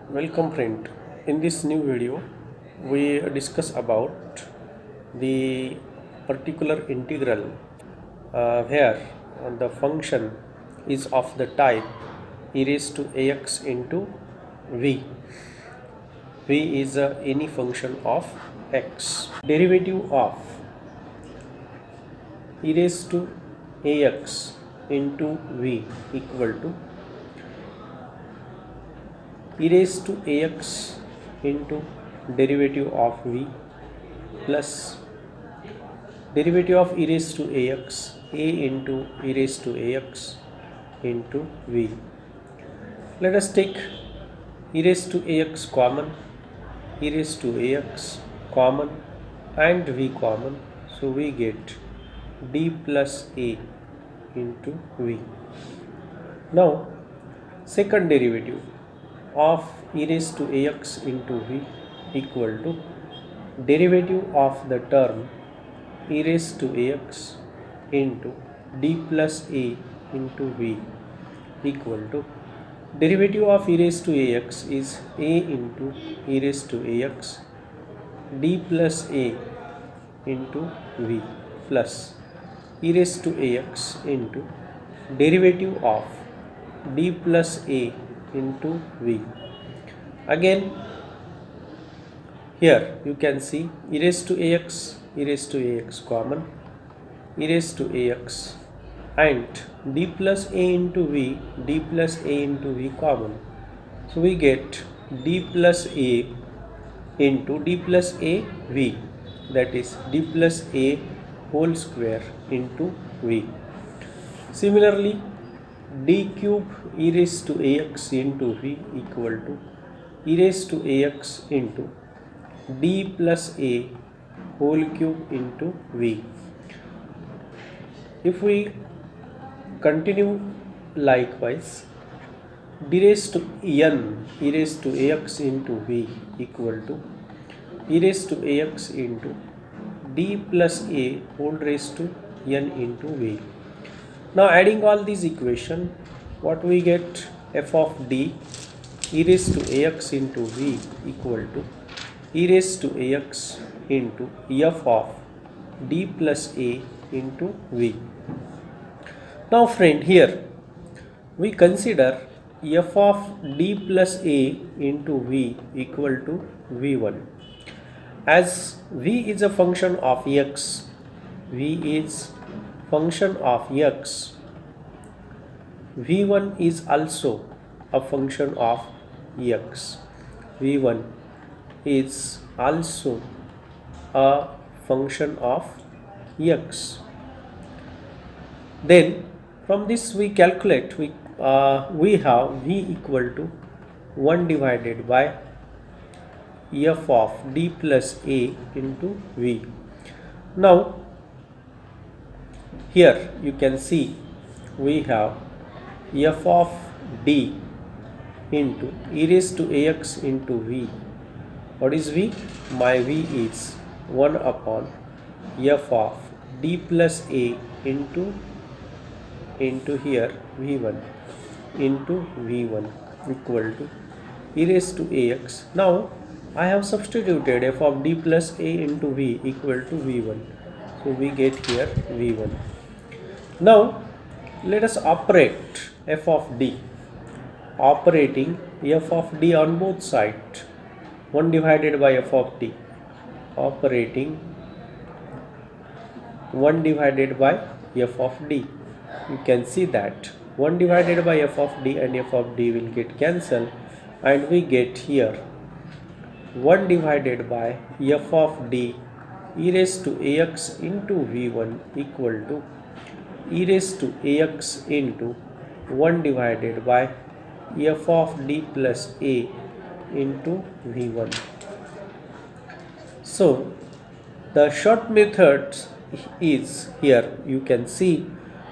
Welcome friend. In this new video, we discuss about the particular integral where the function is of the type e raised to ax into v. V is any function of x. Derivative of e raised to ax into v equal to e raised to ax into derivative of v plus derivative of e raised to ax a into e raised to ax into v. Let us take e raised to ax common, e raised to ax common and v common, so we get d plus a into v. Now second derivative of e raised to ax into v equal to derivative of the term e raised to ax into d plus a into v equal to derivative of e raised to ax is a into e raised to ax d plus a into v plus e raised to ax into derivative of d plus a into v. Again here you can see e raised to ax common, e raised to ax and d plus a into v, d plus a into v common, so we get d plus a into d plus a v, that is d plus a whole square into v. Similarly d cube e raised to ax into v equal to e raised to ax into d plus a whole cube into v. If we continue likewise, d raised to n e raised to ax into v equal to e raised to ax into d plus a whole raised to n into v. Now adding all these equation, what we get, f of d e raised to ax into v equal to e raised to ax into f of d plus a into v. Now friend, here we consider f of d plus a into v equal to v1. As v is a function of x, v is function of x, v1 is also a function of x. v1 is also a function of x. Then from this we calculate, we have v equal to 1 divided by f of d plus a into v. Now here you can see we have f of d into e raised to ax into v. What is v? My v is 1 upon f of d plus a into here v1 into v1 equal to e raised to ax. Now I have substituted f of d plus a into v equal to v1, so we get here v1. Now let us operate f of d, operating f of d on both sides, 1 divided by f of d, operating 1 divided by f of d. You can see that 1 divided by f of d and f of d will get cancelled, and we get here 1 divided by f of d e raised to ax into v1 equal to e raised to ax into 1 divided by f of d plus a into v1. So the short method is, here you can see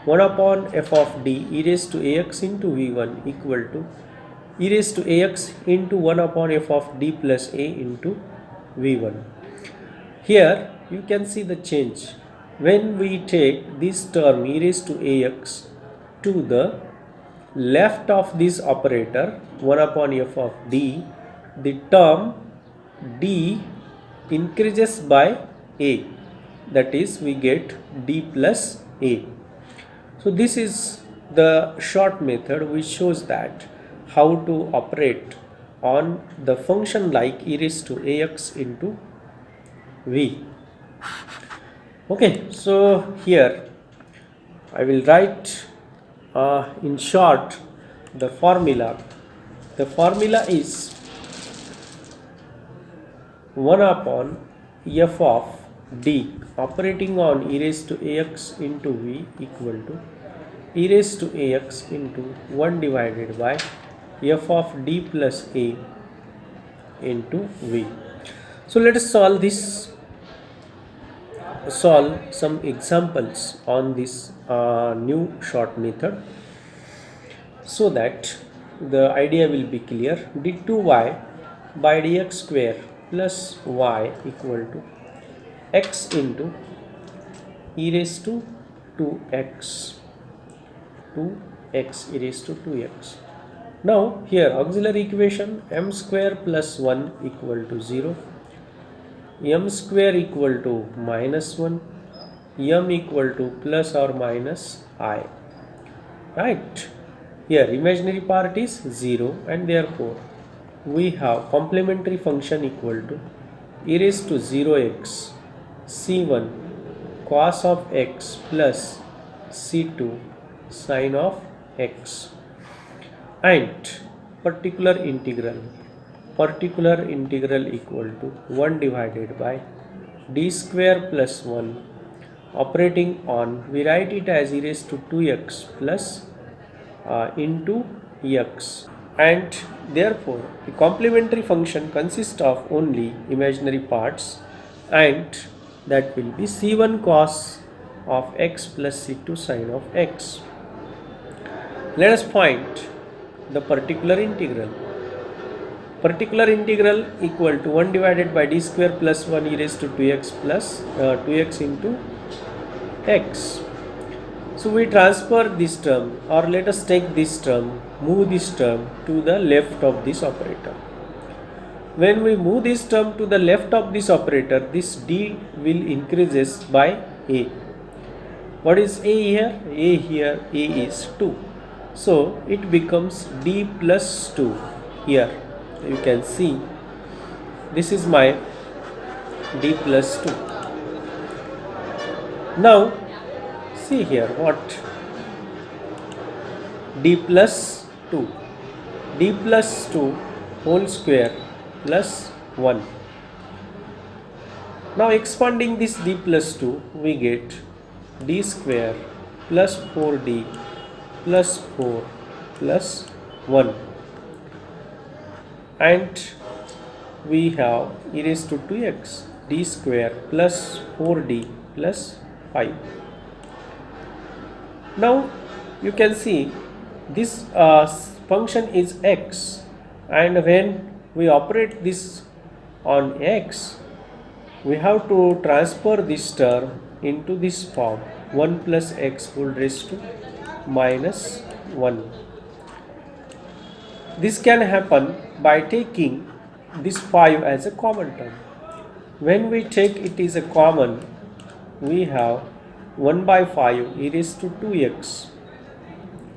1 upon f of d e raised to ax into v1 equal to e raised to ax into 1 upon f of d plus a into v1. Here you can see the change. When we take this term e raised to ax to the left of this operator 1 upon f of d, the term d increases by a, that is we get d plus a. So this is the short method which shows that how to operate on the function like e raised to ax into v. Okay, so here I will write in short the formula. The formula is 1 upon f of d operating on e raised to ax into v equal to e raised to ax into 1 divided by f of d plus a into v. So let us solve some examples on this new short method, so that the idea will be clear. d2y by dx square plus y equal to x into e raised to 2x e raised to 2x. Now here auxiliary equation m square plus 1 equal to 0, m square equal to minus 1, m equal to plus or minus I, right? Here imaginary part is 0, and therefore we have complementary function equal to e raised to 0x c1 cos of x plus c2 sin of x, and particular integral equal to 1 divided by d square plus 1 operating on, we write it as e raised to 2x plus into x, and therefore the complementary function consists of only imaginary parts, and that will be c1 cos of x plus c2 sin of x. Let us find the particular integral. Particular integral equal to 1 divided by d square plus 1 e raised to 2x plus 2x into x. So we transfer this term, or let us take this term, move this term to the left of this operator. When we move this term to the left of this operator, this d will increases by a. What is a here? A is 2. So it becomes d plus 2 here. You can see this is my d plus 2. Now see here what d plus 2 whole square plus 1. Now expanding this d plus 2, we get d square plus 4d plus 4 plus 1, and we have e raised to 2x d square plus 4d plus 5. Now you can see this function is x, and when we operate this on x, we have to transfer this term into this form 1 plus x whole raised to minus 1. This can happen by taking this 5 as a common term. When we take it is a common, we have 1 by 5 e raised to 2x,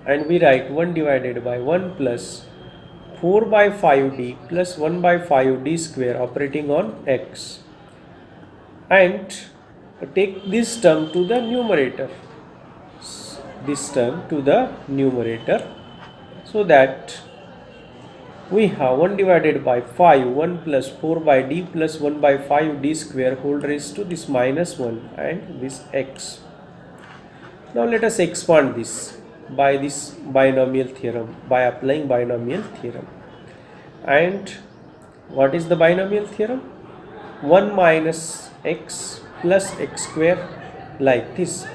and we write 1 divided by 1 plus 4 by 5d plus 1 by 5d square operating on x, and take this term to the numerator, so that we have 1 divided by 5, 1 plus 4 by d plus 1 by 5 d square whole raised to this minus 1 and this x. Now let us expand this by this binomial theorem, by applying binomial theorem. And what is the binomial theorem? 1 minus x plus x square, like this.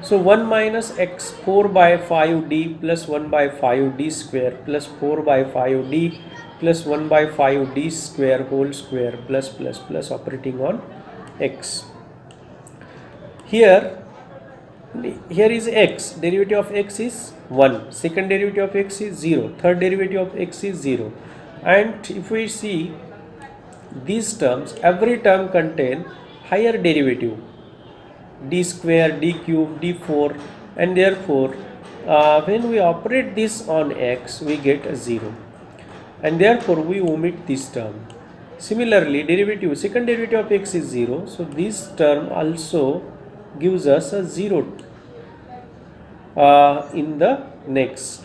So 1 minus x 4 by 5d plus 1 by 5d square plus 4 by 5d plus 1 by 5d square whole square plus operating on x. Here Here is x, derivative of x is 1, second derivative of x is 0, third derivative of x is 0. And if we see these terms, every term contain higher derivative, d square, d cube, d4, and therefore when we operate this on x, we get a 0, and therefore we omit this term. Similarly, derivative, second derivative of x is 0, so this term also gives us a 0 in the next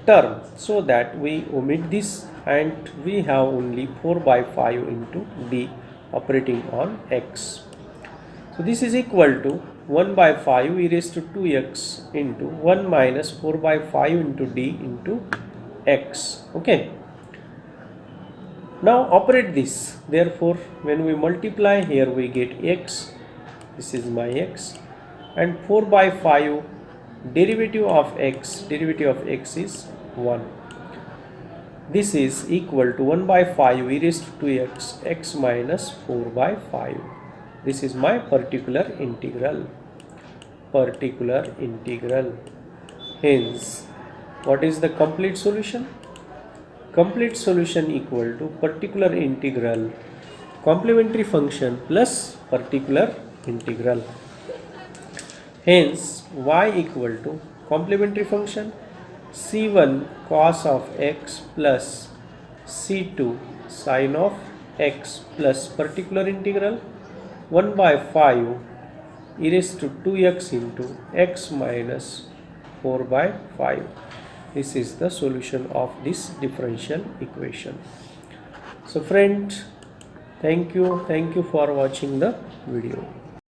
term, so that we omit this and we have only 4 by 5 into d operating on x. So this is equal to 1 by 5 e raised to 2x into 1 minus 4 by 5 into d into x. Okay. Now operate this. Therefore, when we multiply here, we get x. This is my x, and 4 by 5 derivative of x is 1. This is equal to 1 by 5 e raised to 2x x minus 4 by 5. This is my particular integral. Hence, what is the complete solution? Complete solution equal to particular integral complementary function plus particular integral. Hence, y equal to complementary function c1 cos of x plus c2 sin of x plus particular integral 1 by 5 e raised to 2x into x minus 4 by 5. This is the solution of this differential equation. So friend, thank you for watching the video.